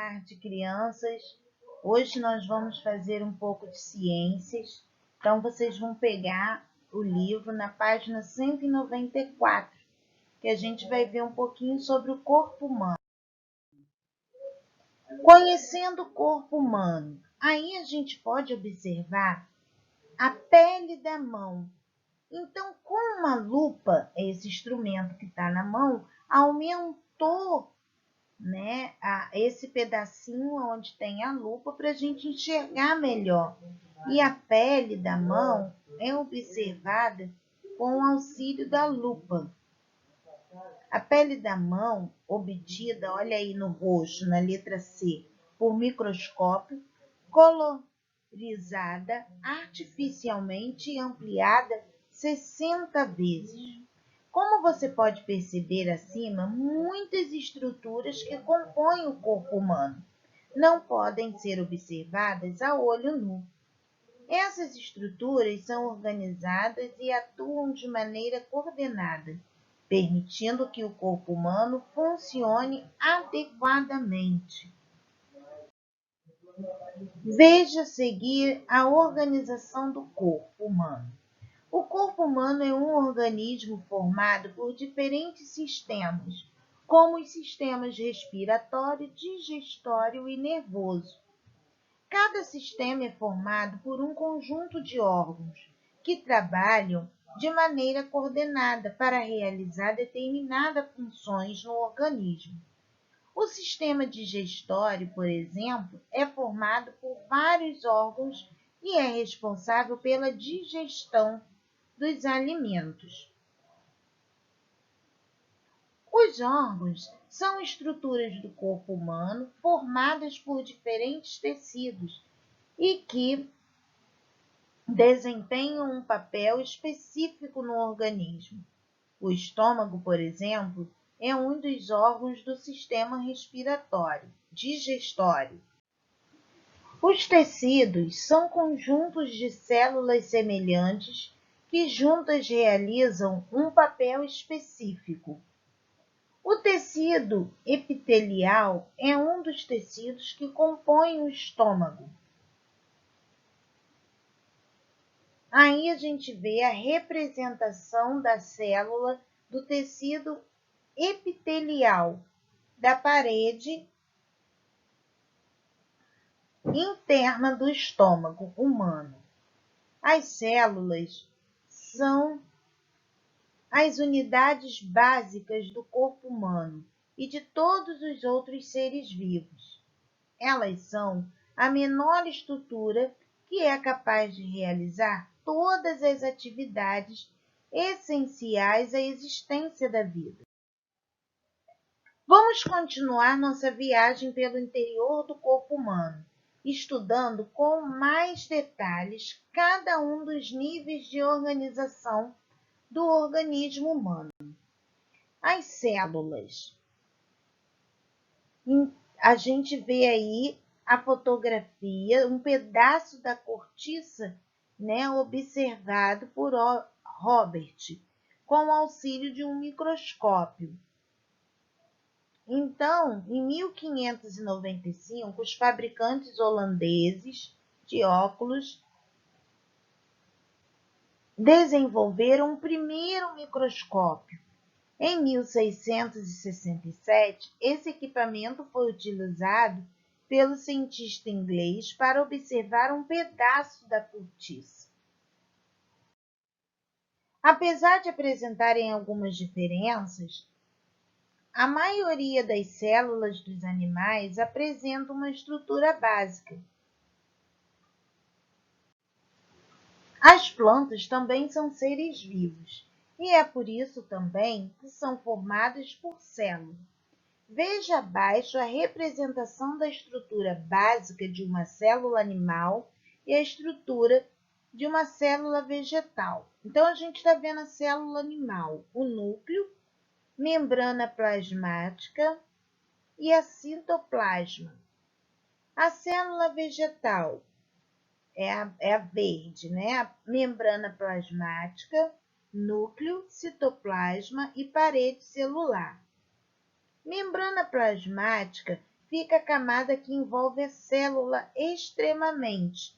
tarde, crianças. Hoje nós vamos fazer um pouco de ciências. Então, vocês vão pegar o livro na página 194, que a gente vai ver um pouquinho sobre o corpo humano. Conhecendo o corpo humano, aí a gente pode observar a pele da mão. Então, com uma lupa, esse instrumento que está na mão, aumentou, né, esse pedacinho onde tem a lupa para a gente enxergar melhor. E a pele da mão é observada com o auxílio da lupa. A pele da mão, obtida, olha aí no roxo, na letra C, por microscópio, colorizada, artificialmente e ampliada 60 vezes. Como você pode perceber acima, muitas estruturas que compõem o corpo humano não podem ser observadas a olho nu. Essas estruturas são organizadas e atuam de maneira coordenada, permitindo que o corpo humano funcione adequadamente. Veja a seguir a organização do corpo humano. O corpo humano é um organismo formado por diferentes sistemas, como os sistemas respiratório, digestório e nervoso. Cada sistema é formado por um conjunto de órgãos que trabalham de maneira coordenada para realizar determinadas funções no organismo. O sistema digestório, por exemplo, é formado por vários órgãos e é responsável pela digestão dos alimentos. Os órgãos são estruturas do corpo humano formadas por diferentes tecidos e que desempenham um papel específico no organismo. O estômago, por exemplo, é um dos órgãos do sistema respiratório, digestório. Os tecidos são conjuntos de células semelhantes que juntas realizam um papel específico. O tecido epitelial é um dos tecidos que compõem o estômago. Aí a gente vê a representação da célula do tecido epitelial da parede interna do estômago humano. As células são as unidades básicas do corpo humano e de todos os outros seres vivos. Elas são a menor estrutura que é capaz de realizar todas as atividades essenciais à existência da vida. Vamos continuar nossa viagem pelo interior do corpo humano, estudando com mais detalhes cada um dos níveis de organização do organismo humano. As células. A gente vê aí a fotografia, um pedaço da cortiça, né, observado por Robert, com o auxílio de um microscópio. Então, em 1595, os fabricantes holandeses de óculos desenvolveram o primeiro microscópio. Em 1667, esse equipamento foi utilizado pelo cientista inglês para observar um pedaço da cortiça. Apesar de apresentarem algumas diferenças, a maioria das células dos animais apresenta uma estrutura básica. As plantas também são seres vivos, e é por isso também que são formadas por células. Veja abaixo a representação da estrutura básica de uma célula animal e a estrutura de uma célula vegetal. Então, a gente está vendo a célula animal, o núcleo, membrana plasmática e a citoplasma. A célula vegetal é a verde, né? A membrana plasmática, núcleo, citoplasma e parede celular. Membrana plasmática fica a camada que envolve a célula extremamente.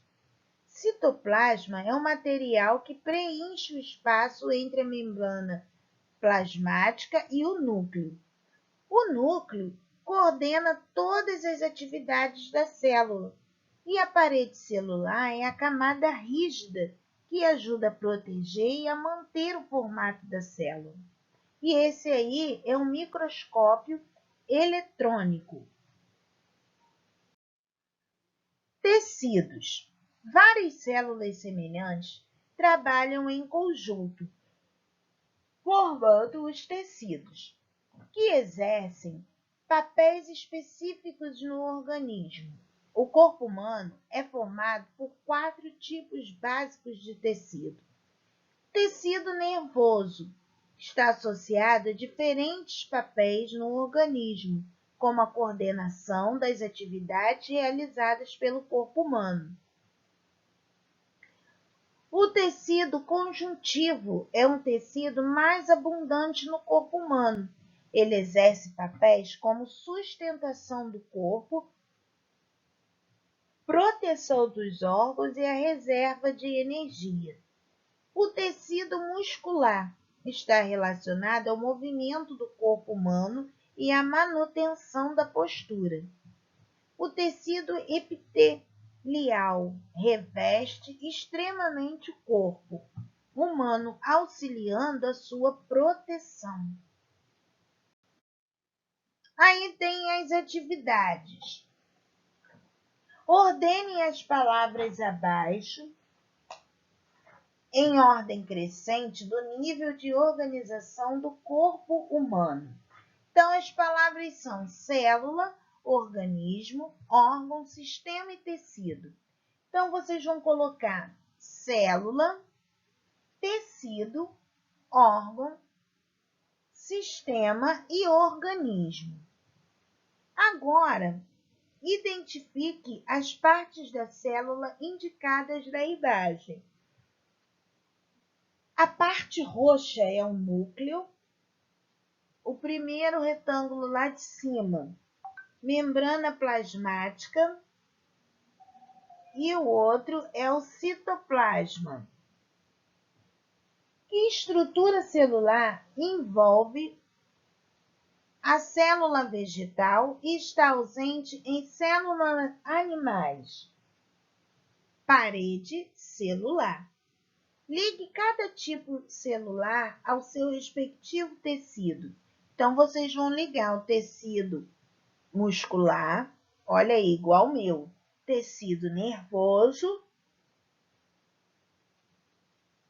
Citoplasma é um material que preenche o espaço entre a membrana plasmática e o núcleo. O núcleo coordena todas as atividades da célula e a parede celular é a camada rígida que ajuda a proteger e a manter o formato da célula. E esse aí é um microscópio eletrônico. Tecidos. Várias células semelhantes trabalham em conjunto, formando os tecidos, que exercem papéis específicos no organismo. O corpo humano é formado por 4 tipos básicos de tecido. Tecido nervoso está associado a diferentes papéis no organismo, como a coordenação das atividades realizadas pelo corpo humano. O tecido conjuntivo é um tecido mais abundante no corpo humano. Ele exerce papéis como sustentação do corpo, proteção dos órgãos e a reserva de energia. O tecido muscular está relacionado ao movimento do corpo humano e à manutenção da postura. O tecido epitelial reveste extremamente o corpo humano, auxiliando a sua proteção. Aí tem as atividades. Ordene as palavras abaixo, em ordem crescente do nível de organização do corpo humano. Então, as palavras são célula, organismo, órgão, sistema e tecido. Então, vocês vão colocar célula, tecido, órgão, sistema e organismo. Agora, identifique as partes da célula indicadas na imagem. A parte roxa é o núcleo, o primeiro retângulo lá de cima, membrana plasmática, e o outro é o citoplasma. Que estrutura celular envolve a célula vegetal e está ausente em células animais? Parede celular. Ligue cada tipo celular ao seu respectivo tecido. Então, vocês vão ligar o tecido muscular, olha aí, igual o meu, tecido nervoso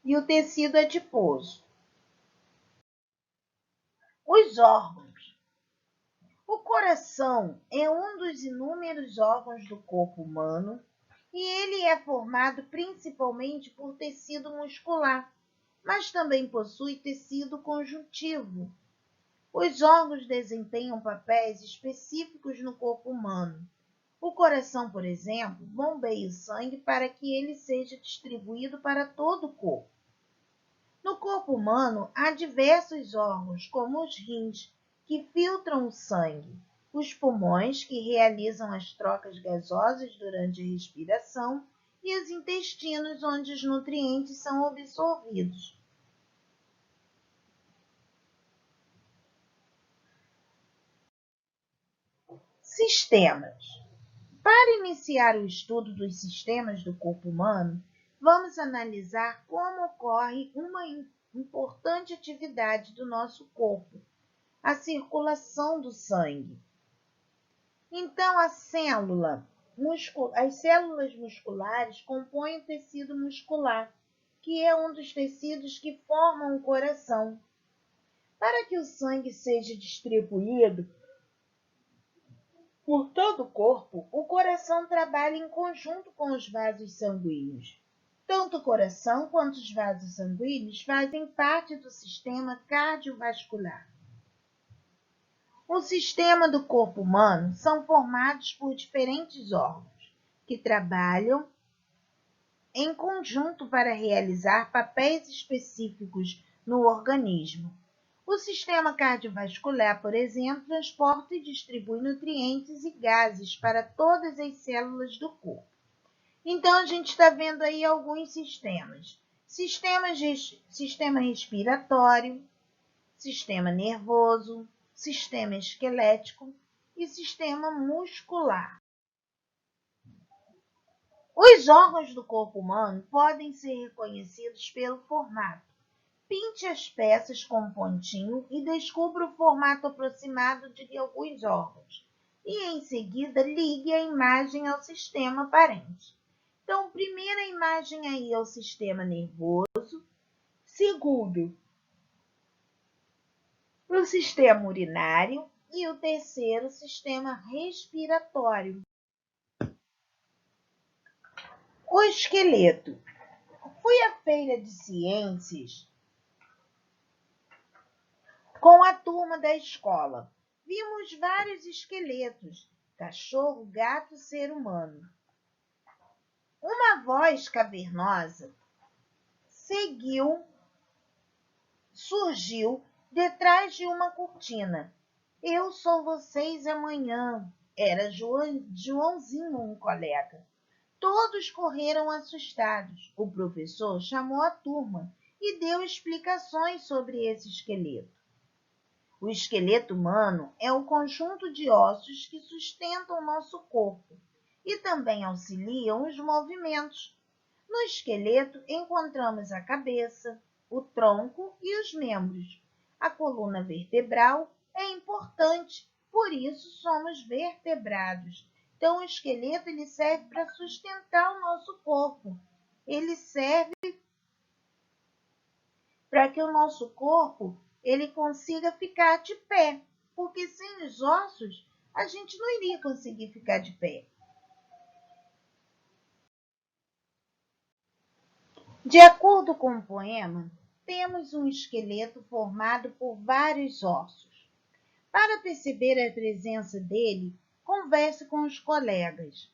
e o tecido adiposo. Os órgãos. O coração é um dos inúmeros órgãos do corpo humano e ele é formado principalmente por tecido muscular, mas também possui tecido conjuntivo. Os órgãos desempenham papéis específicos no corpo humano. O coração, por exemplo, bombeia o sangue para que ele seja distribuído para todo o corpo. No corpo humano, há diversos órgãos, como os rins, que filtram o sangue, os pulmões, que realizam as trocas gasosas durante a respiração, e os intestinos, onde os nutrientes são absorvidos. Sistemas. Para iniciar o estudo dos sistemas do corpo humano, vamos analisar como ocorre uma importante atividade do nosso corpo, a circulação do sangue. Então, as células musculares compõem o tecido muscular, que é um dos tecidos que formam o coração. Para que o sangue seja distribuído por todo o corpo, o coração trabalha em conjunto com os vasos sanguíneos. Tanto o coração quanto os vasos sanguíneos fazem parte do sistema cardiovascular. O sistema do corpo humano são formados por diferentes órgãos que trabalham em conjunto para realizar papéis específicos no organismo. O sistema cardiovascular, por exemplo, transporta e distribui nutrientes e gases para todas as células do corpo. Então, a gente está vendo aí alguns sistemas. Sistema respiratório, sistema nervoso, sistema esquelético e sistema muscular. Os órgãos do corpo humano podem ser reconhecidos pelo formato. Pinte as peças com um pontinho e descubra o formato aproximado de alguns órgãos. E, em seguida, ligue a imagem ao sistema parente. Então, primeira imagem aí é o sistema nervoso. Segundo, o sistema urinário. E o terceiro, o sistema respiratório. O esqueleto. Fui à feira de ciências com a turma da escola. Vimos vários esqueletos: cachorro, gato, ser humano. Uma voz cavernosa surgiu detrás de uma cortina. Eu sou vocês amanhã. Era Joãozinho, um colega. Todos correram assustados. O professor chamou a turma e deu explicações sobre esse esqueleto. O esqueleto humano é o conjunto de ossos que sustentam o nosso corpo e também auxiliam os movimentos. No esqueleto encontramos a cabeça, o tronco e os membros. A coluna vertebral é importante, por isso somos vertebrados. Então, o esqueleto ele serve para sustentar o nosso corpo. Ele serve para que o nosso corpo ele consiga ficar de pé, porque sem os ossos a gente não iria conseguir ficar de pé. De acordo com o poema, temos um esqueleto formado por vários ossos. Para perceber a presença dele, converse com os colegas.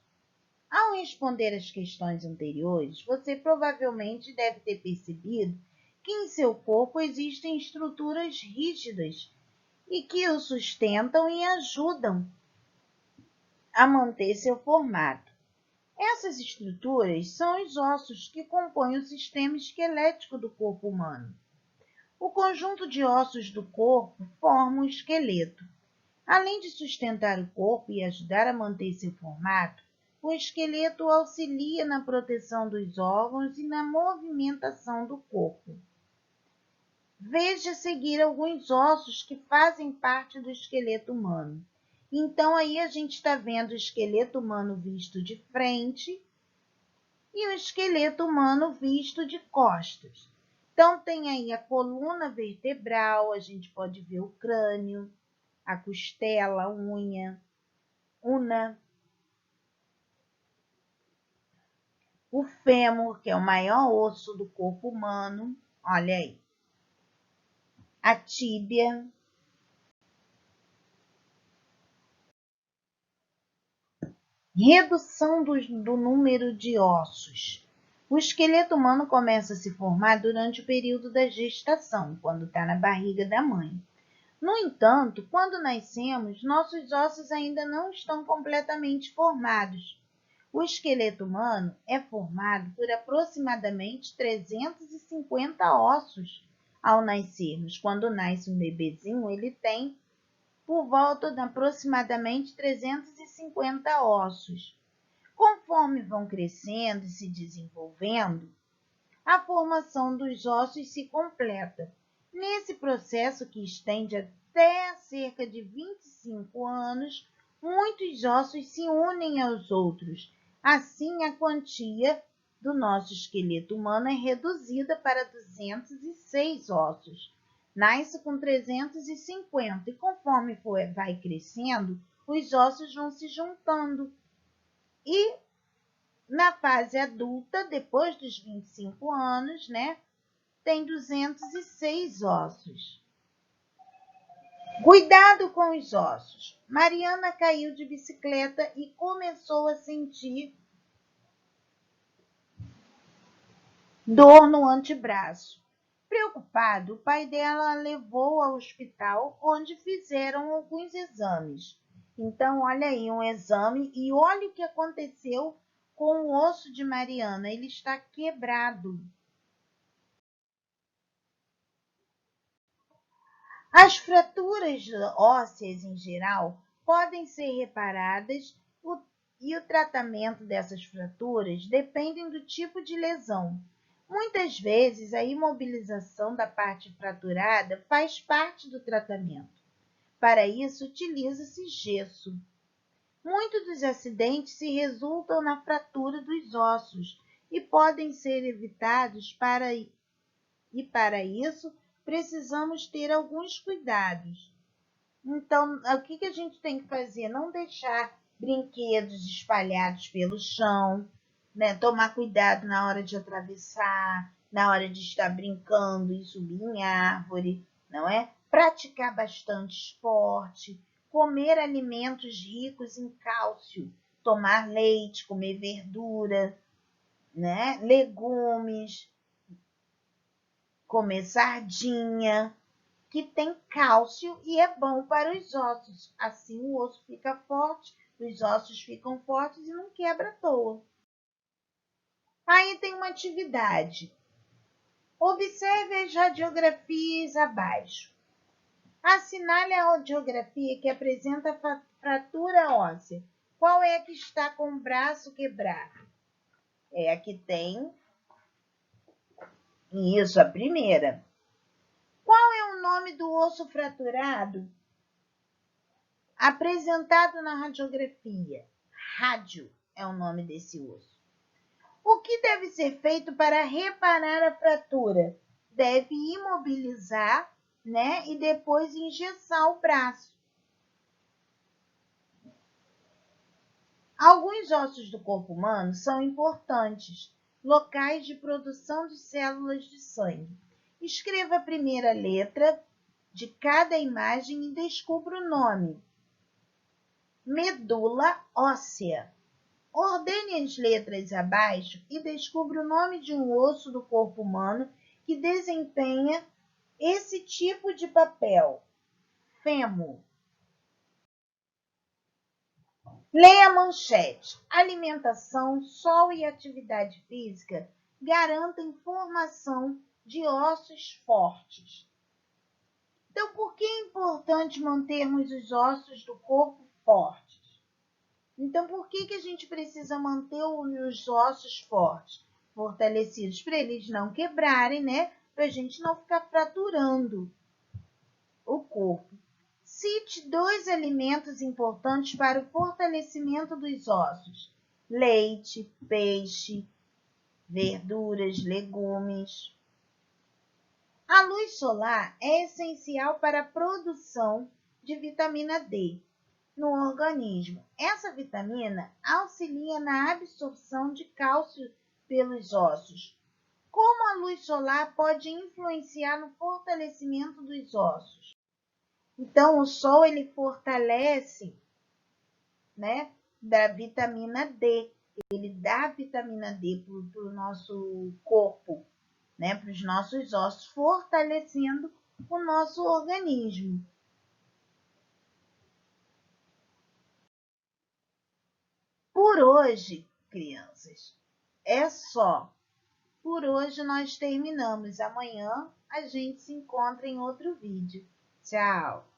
Ao responder às questões anteriores, você provavelmente deve ter percebido que em seu corpo existem estruturas rígidas e que o sustentam e ajudam a manter seu formato. Essas estruturas são os ossos que compõem o sistema esquelético do corpo humano. O conjunto de ossos do corpo forma o esqueleto. Além de sustentar o corpo e ajudar a manter seu formato, o esqueleto auxilia na proteção dos órgãos e na movimentação do corpo. Veja a seguir alguns ossos que fazem parte do esqueleto humano. Então, aí a gente está vendo o esqueleto humano visto de frente e o esqueleto humano visto de costas. Então, tem aí a coluna vertebral, a gente pode ver o crânio, a costela, a una, o fêmur, que é o maior osso do corpo humano, olha aí, a tíbia, redução do número de ossos. O esqueleto humano começa a se formar durante o período da gestação, quando está na barriga da mãe. No entanto, quando nascemos, nossos ossos ainda não estão completamente formados. O esqueleto humano é formado por aproximadamente 350 ossos ao nascermos. Quando nasce um bebezinho, ele tem por volta de aproximadamente 350 ossos. Conforme vão crescendo e se desenvolvendo, a formação dos ossos se completa. Nesse processo, que estende até cerca de 25 anos, muitos ossos se unem aos outros. Assim, a quantia do nosso esqueleto humano é reduzida para 206 ossos. Nasce com 350 e conforme vai crescendo, os ossos vão se juntando. E na fase adulta, depois dos 25 anos, tem 206 ossos. Cuidado com os ossos. Mariana caiu de bicicleta e começou a sentir dor no antebraço. Preocupado, o pai dela a levou ao hospital, onde fizeram alguns exames. Então, olha aí um exame e olha o que aconteceu com o osso de Mariana. Ele está quebrado. As fraturas ósseas, em geral, podem ser reparadas e o tratamento dessas fraturas depende do tipo de lesão. Muitas vezes, a imobilização da parte fraturada faz parte do tratamento. Para isso, utiliza-se gesso. Muitos dos acidentes se resultam na fratura dos ossos e podem ser evitados para isso, precisamos ter alguns cuidados. Então, o que a gente tem que fazer? Não deixar brinquedos espalhados pelo chão, né? Tomar cuidado na hora de atravessar, na hora de estar brincando e subir em árvore, não é? Praticar bastante esporte, comer alimentos ricos em cálcio, tomar leite, comer verdura, né? Legumes, comer sardinha, que tem cálcio e é bom para os ossos. Assim o osso fica forte, os ossos ficam fortes e não quebra à toa. Aí tem uma atividade. Observe as radiografias abaixo. Assinale a radiografia que apresenta fratura óssea. Qual é a que está com o braço quebrado? É a que tem. Isso, a primeira. Qual é o nome do osso fraturado apresentado na radiografia? Rádio é o nome desse osso. O que deve ser feito para reparar a fratura? Deve imobilizar, né, e depois engessar o braço. Alguns ossos do corpo humano são importantes, locais de produção de células de sangue. Escreva a primeira letra de cada imagem e descubra o nome. Medula óssea. Ordene as letras abaixo e descubra o nome de um osso do corpo humano que desempenha esse tipo de papel. Fêmur. Leia a manchete. Alimentação, sol e atividade física garantem formação de ossos fortes. Então, por que é importante mantermos os ossos do corpo fortes? Então, por que a gente precisa manter os ossos fortes, fortalecidos? Para eles não quebrarem, né? Para a gente não ficar fraturando o corpo. Cite 2 alimentos importantes para o fortalecimento dos ossos: leite, peixe, verduras, legumes. A luz solar é essencial para a produção de vitamina D no organismo. Essa vitamina auxilia na absorção de cálcio pelos ossos. Como a luz solar pode influenciar no fortalecimento dos ossos? Então, o sol ele fortalece, né, da vitamina D. Ele dá vitamina D para o nosso corpo, né, para os nossos ossos, fortalecendo o nosso organismo. Por hoje, crianças, é só. Por hoje nós terminamos. Amanhã a gente se encontra em outro vídeo. Tchau!